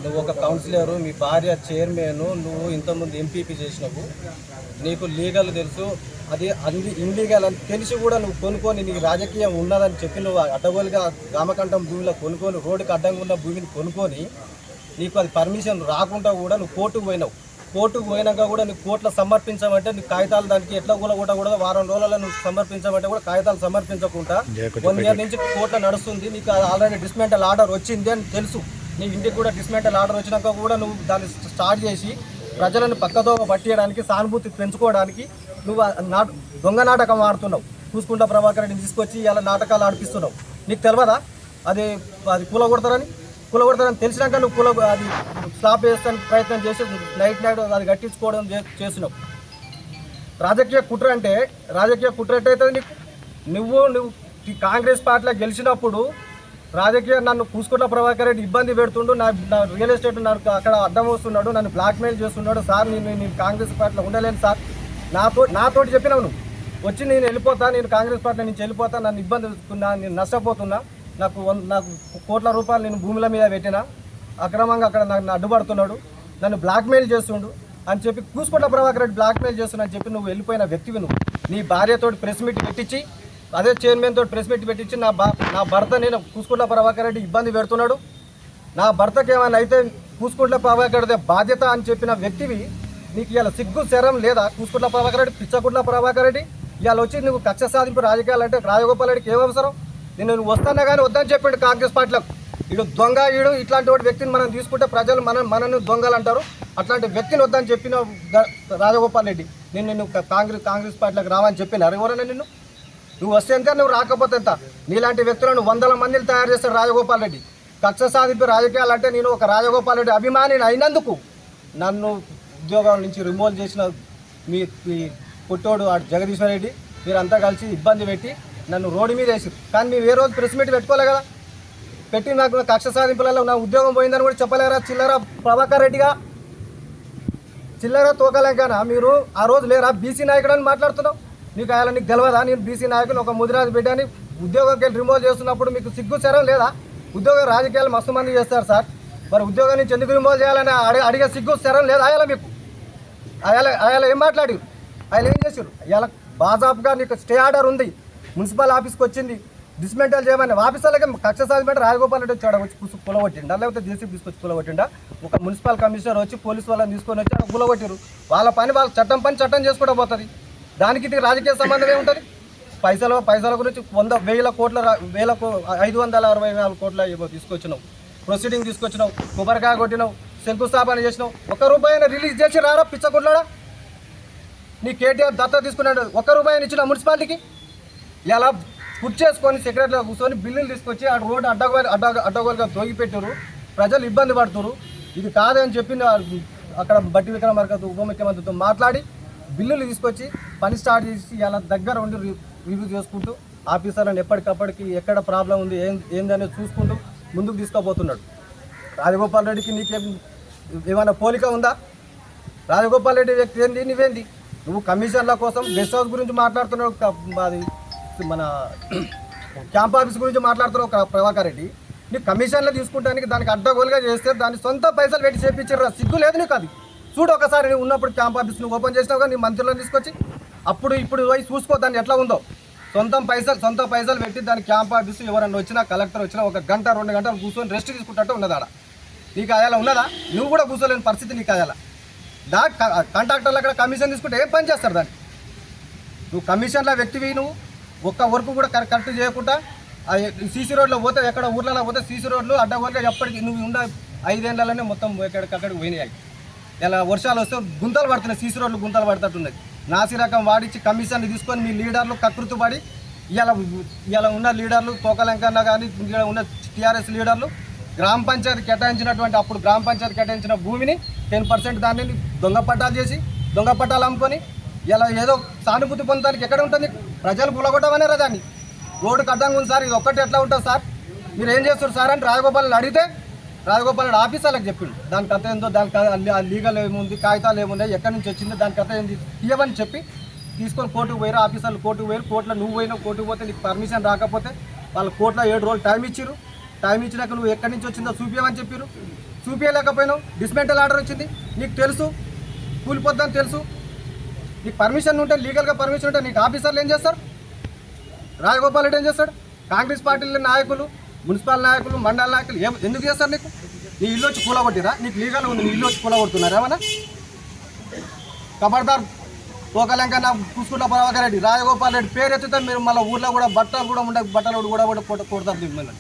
నువ్వు ఒక కౌన్సిలరు, మీ భార్య చైర్మన్, నువ్వు ఇంతకుముందు ఎంపీపీ చేసినావు, నీకు లీగల్ తెలుసు. అది ఇన్లీగల్ అని తెలిసి కూడా నువ్వు కొనుక్కొని నీకు రాజకీయం ఉన్నదని చెప్పి నువ్వు అడ్డగోలుగా గ్రామకంఠం భూమిలో కొనుక్కొని రోడ్డుకి అడ్డంగా ఉన్న భూమిని కొనుక్కొని నీకు అది పర్మిషన్ రాకుండా కూడా నువ్వు కోర్టుకు పోయినావు. కోర్టుకు పోయినాక కూడా నువ్వు కోర్టులో సమర్పించమంటే నీకు కాగితాలు దానికి ఎట్లా కూడా వారం రోజులలో నువ్వు సమర్పించమంటే కూడా కాగితాలు సమర్పించకుండా 1 year నుంచి కోర్టులో నడుస్తుంది. నీకు ఆల్రెడీ డిస్మెంటల్ ఆర్డర్ వచ్చింది అని తెలుసు. నీ ఇంటికి కూడా డిస్మెంటల్ ఆర్డర్ వచ్చినాక కూడా నువ్వు దాన్ని స్టార్ట్ చేసి ప్రజలను పక్కదోవ పట్టియడానికి, సానుభూతి పెంచుకోవడానికి నువ్వు దొంగ నాటకం ఆడుతున్నావు. చూసుకుంటా ప్రభాకర్ రెడ్డిని తీసుకొచ్చి ఇలా నాటకాలు ఆడిపిస్తున్నావు. నీకు తెలియదా అది కూలగొడతారని తెలిసినాక నువ్వు అది స్లాప్ వేస్తానికి ప్రయత్నం చేసి నైట్ అది కట్టించుకోవడం చేస్తున్నావు. రాజకీయ కుట్ర అంటే అవుతుంది నీకు. నువ్వు కాంగ్రెస్ పార్టీలో గెలిచినప్పుడు రాజకీయ నన్ను కూసుకుంటా ప్రభాకర్ రెడ్డి ఇబ్బంది పెడుతుండు, నా రియల్ ఎస్టేట్ నాకు అక్కడ అడ్డం వస్తున్నాడు, నన్ను బ్లాక్మెయిల్ చేస్తున్నాడు. సార్ నేను కాంగ్రెస్ పార్టీలో ఉండలేను సార్, నాతోటి చెప్పినావు. నువ్వు వచ్చి నేను వెళ్ళిపోతా, నేను కాంగ్రెస్ పార్టీ నుంచి వెళ్ళిపోతా, నన్ను ఇబ్బంది పెడుతున్నా, నేను నష్టపోతున్నా, నాకు కోట్ల రూపాయలు నేను భూముల మీద పెట్టినా, అక్రమంగా అక్కడ నాకు అడ్డుపడుతున్నాడు, నన్ను బ్లాక్మెయిల్ చేస్తుండు అని చెప్పి కూసుకుంటా ప్రభాకర్ రెడ్డి బ్లాక్మెయిల్ చేస్తున్నా అని చెప్పి నువ్వు వెళ్ళిపోయిన వ్యక్తివి. నువ్వు నీ భార్యతోటి ప్రెస్ మీట్ పెట్టించి, అదే చైర్మన్ తోటి ప్రెస్ మీట్ పెట్టించి నా భర్త నేను కూసుకుంటా ప్రభాకర్ రెడ్డి ఇబ్బంది పెడుతున్నాడు, నా భర్తకి ఏమైనా అయితే కూసుకుంటా ప్రభాకర్ రెడ్డి బాధ్యత అని చెప్పిన వ్యక్తివి. నీకు ఇలా సిగ్గు శరం లేదా? కూసుకుంటా ప్రభాకర్ రెడ్డి, పిచ్చకుంట్ల ప్రభాకర్ రెడ్డి ఇవాళ వచ్చి నువ్వు కక్ష సాధింపు రాజకీయాలు అంటే రాజగోపాల్ రెడ్డికి ఏం అవసరం? నువ్వు వస్తున్నా కానీ వద్దని చెప్పాడు కాంగ్రెస్ పార్టీలకు. దొంగ ఇట్లాంటి వాటి వ్యక్తిని మనం తీసుకుంటే ప్రజలు మనల్ని దొంగలు అంటారు. అట్లాంటి వ్యక్తిని వద్దని చెప్పిన రాజగోపాల్ రెడ్డి నిన్ను కాంగ్రెస్ పార్టీలకు రావని చెప్పినారు ఎవరైనా నిన్ను? నువ్వు వస్తే ఎంత, నువ్వు రాకపోతే ఎంత? నీలాంటి వ్యక్తులను 100 మందిని తయారు చేస్తాడు రాజగోపాల్ రెడ్డి. కక్ష సాధింపు రాజకీయాలు అంటే నేను ఒక రాజగోపాల్ రెడ్డి అభిమానిని అయినందుకు నన్ను ఉద్యోగాల నుంచి రిమూవ్ చేసిన మీ పుట్టోడు జగదీశ్వర్ రెడ్డి మీరంతా కలిసి ఇబ్బంది పెట్టి నన్ను రోడ్డు మీద వేసారు. కానీ మేము ఏ రోజు ప్రెస్ మీట్ పెట్టుకోలే కదా. పెట్టి నాకు కక్ష సాధింపులలో నా ఉద్యోగం పోయిందని కూడా చెప్పలేరా? చిల్లర ప్రభాకర్ రెడ్డిగా చిల్లర తోకలేకనా మీరు ఆ రోజు లేరా? బీసీ నాయకుడు అని మాట్లాడుతున్నావు. నీకు ఆయన నీకు తెలియదా? నేను బీసీ నాయకుని ఒక ముదిరాజు బిడ్డని ఉద్యోగంకి వెళ్ళి రిమూవ్ చేస్తున్నప్పుడు మీకు సిగ్గు శరం లేదా? ఉద్యోగ రాజకీయాలు మస్తు మంది చేస్తారు సార్, మరి ఉద్యోగం నుంచి ఎందుకు రిమూవ్ చేయాలని అడిగే సిగ్గు శరం లేదా? ఆయన మీకు ఆయన ఏం మాట్లాడి ఆయన ఏం చేశారు? ఇలా బాజాబ్గా నీకు స్టే ఆర్డర్ ఉంది, మున్సిపల్ ఆఫీస్కి వచ్చింది, డిస్మెంటల్ చేయమని ఆఫీసర్లకి కక్ష సాధింపు రాజగోపాల్ రెడ్డి వచ్చాడు, వచ్చి కులగొట్టిండా లేకపోతే జేసీ తీసుకొచ్చి కులగొట్టిండా? ఒక మున్సిపల్ కమిషనర్ వచ్చి పోలీసు వాళ్ళని తీసుకొని వచ్చి అక్కడ కులగొట్టారు. వాళ్ళ పని వాళ్ళ చట్టం చేసుకుంటూ పోతుంది. దానికి రాజకీయ సంబంధం ఏముంటుంది? పైసల గురించి 100,000 కోట్ల 564 కోట్ల ఏమో తీసుకొచ్చినావు, ప్రొసీడింగ్ తీసుకొచ్చినావు, కొబ్బరికాయ కొట్టినావు, శంకుస్థాపన చేసినావు. ₹1 రిలీజ్ చేసి రారా పిచ్చకొట్లాడా? నీ కేటీఆర్ దత్తా తీసుకున్నాడు, ₹1 ఇచ్చిన మున్సిపాలిటీకి. ఇలా చేసుకొని సెక్రటరీలో కూర్చొని బిల్లులు తీసుకొచ్చి ఆ రోడ్డు అడ్డగోలుగా తోగిపెట్టారు, ప్రజలు ఇబ్బంది పడుతున్నారు. ఇది కాదని చెప్పి అక్కడ బట్టి విక్రమార్క ఉప ముఖ్యమంత్రితో మాట్లాడి బిల్లులు తీసుకొచ్చి పని స్టార్ట్ చేసి ఇలా దగ్గర ఉండి రివ్యూ చేసుకుంటూ ఆఫీసర్లను ఎప్పటికప్పటికి ఎక్కడ ప్రాబ్లం ఉంది ఏందనేది చూసుకుంటూ ముందుకు తీసుకుపోతున్నాడు. రాజగోపాల్ రెడ్డికి నీకేం ఏమైనా పోలిక ఉందా? రాజగోపాల్ రెడ్డి వ్యక్తి ఏంది, నువ్వేంది? నువ్వు కమిషన్ల కోసం గెస్ట్ హౌస్ గురించి మాట్లాడుతున్నావు, అది మన క్యాంప్ ఆఫీస్ గురించి మాట్లాడుతున్నావు ప్రభాకర్ రెడ్డి. నీకు కమిషన్లు తీసుకుంటానికి దానికి అడ్డగోలుగా చేస్తే దాన్ని సొంత పైసలు పెట్టి చేయించారు. సిగ్గు లేదు నీకు? అది చూడు ఒకసారి. నువ్వు ఉన్నప్పుడు క్యాంప్ ఆఫీస్ నువ్వు ఓపెన్ చేసినావు కానీ నీ మంత్రులను తీసుకొచ్చి ఇప్పుడు పోయి చూసుకో దాన్ని ఎట్లా ఉందో. సొంత పైసలు పెట్టి దాని క్యాంప్ ఆఫీసు ఎవరన్నా వచ్చినా, కలెక్టర్ వచ్చినా 1 గంట 2 గంటలు కూర్చొని రెస్ట్ తీసుకుంటట్టు ఉన్నది ఆడ. నీకు అయాల ఉన్నదా? నువ్వు కూడా కూర్చోలేని పరిస్థితి నీకు అయాల. కాంట్రాక్టర్లు అక్కడ కమిషన్ తీసుకుంటే ఏం పని చేస్తారు దాన్ని? నువ్వు కమిషన్ల వ్యక్తివి. నువ్వు ఒక్క వర్క్ కూడా కరెక్ట్ చేయకుండా సీసీ రోడ్లో పోతే, ఎక్కడ ఊర్లలో పోతే సీసీ రోడ్లు అడ్డగోలుగా ఎప్పటికీ నువ్వు ఉన్న 5 ఏళ్లలోనే మొత్తం ఎక్కడికక్కడికి పోయినాయి. ఇలా వర్షాలు వస్తే గుంతలు పడుతున్నాయి, సీసీ రోడ్లు గుంతలు పడుతున్నది. నాసి రకం వాడించి కమిషన్లు తీసుకొని మీ లీడర్లు కకృతి పడి ఇలా ఉన్న లీడర్లు తోకలంకన్నా కానీ ఉన్న టీఆర్ఎస్ లీడర్లు గ్రామ పంచాయతీ కేటాయించినటువంటి అప్పుడు గ్రామ పంచాయతీ కేటాయించిన భూమిని 10% దాన్ని దొంగ పట్టాలు చేసి దొంగ పట్టాలు అమ్ముకొని ఇలా ఏదో సానుభూతి పొందడానికి ఎక్కడ ఉంటుంది? ప్రజలు కూలగొట్టమనేరా దాన్ని. రోడ్డు అడ్డంగా ఉంది సార్, ఇది ఒక్కటి ఎట్లా ఉంటుంది సార్, మీరు ఏం చేస్తారు సార్ అని రాజగోపాల్ని అడిగితే రాజగోపాల్ రెడ్డి ఆఫీసర్లకు చెప్పిండు. దాని కథ ఏందో, దాని లీగల్ ఏముంది, కాగితాలు ఏమున్నాయి, ఎక్కడి నుంచి వచ్చిందో దాని కథ ఏంది ఇవ్వని చెప్పి తీసుకొని కోర్టుకు పోయారు. ఆఫీసర్లు కోర్టుకు పోయారు. కోర్టులో నువ్వు పోయినా కోర్టుకు పోతే నీకు పర్మిషన్ రాకపోతే వాళ్ళు కోర్టులో 7 రోజులు టైం ఇచ్చారు. టైం ఇచ్చినాక నువ్వు ఎక్కడి నుంచి వచ్చిందో చూపించమని చెప్పారు. చూపించలేకపోయినావు. డిస్మెంటల్ ఆర్డర్ వచ్చింది, నీకు తెలుసు కూలిపోద్దని తెలుసు. నీకు పర్మిషన్ ఉంటే, లీగల్గా పర్మిషన్ ఉంటే నీకు ఆఫీసర్లు ఏం చేస్తారు? రాజగోపాల్ రెడ్డి ఏం చేస్తాడు? కాంగ్రెస్ పార్టీల నాయకులు, మున్సిపల్ నాయకులు, మండల నాయకులు ఎందుకు చేస్తారు? నీకు నీ ఇల్లు వచ్చి కూలగొట్టిరా? నీకు లీగల్ ఉంది, నీ ఇల్లు వచ్చి కూలగొడుతున్నారు ఏమన్నా? ఖబర్దార్ తోకలంక నా కూసుకుంటా ప్రభాకర్ రెడ్డి, రాజగోపాల్ రెడ్డి పేరు ఎత్తుతే మీరు మళ్ళీ ఊర్లో కూడా బట్టలు కూడా ఉండే, బట్టలు కూడా కొడతారు మిమ్మల్ని.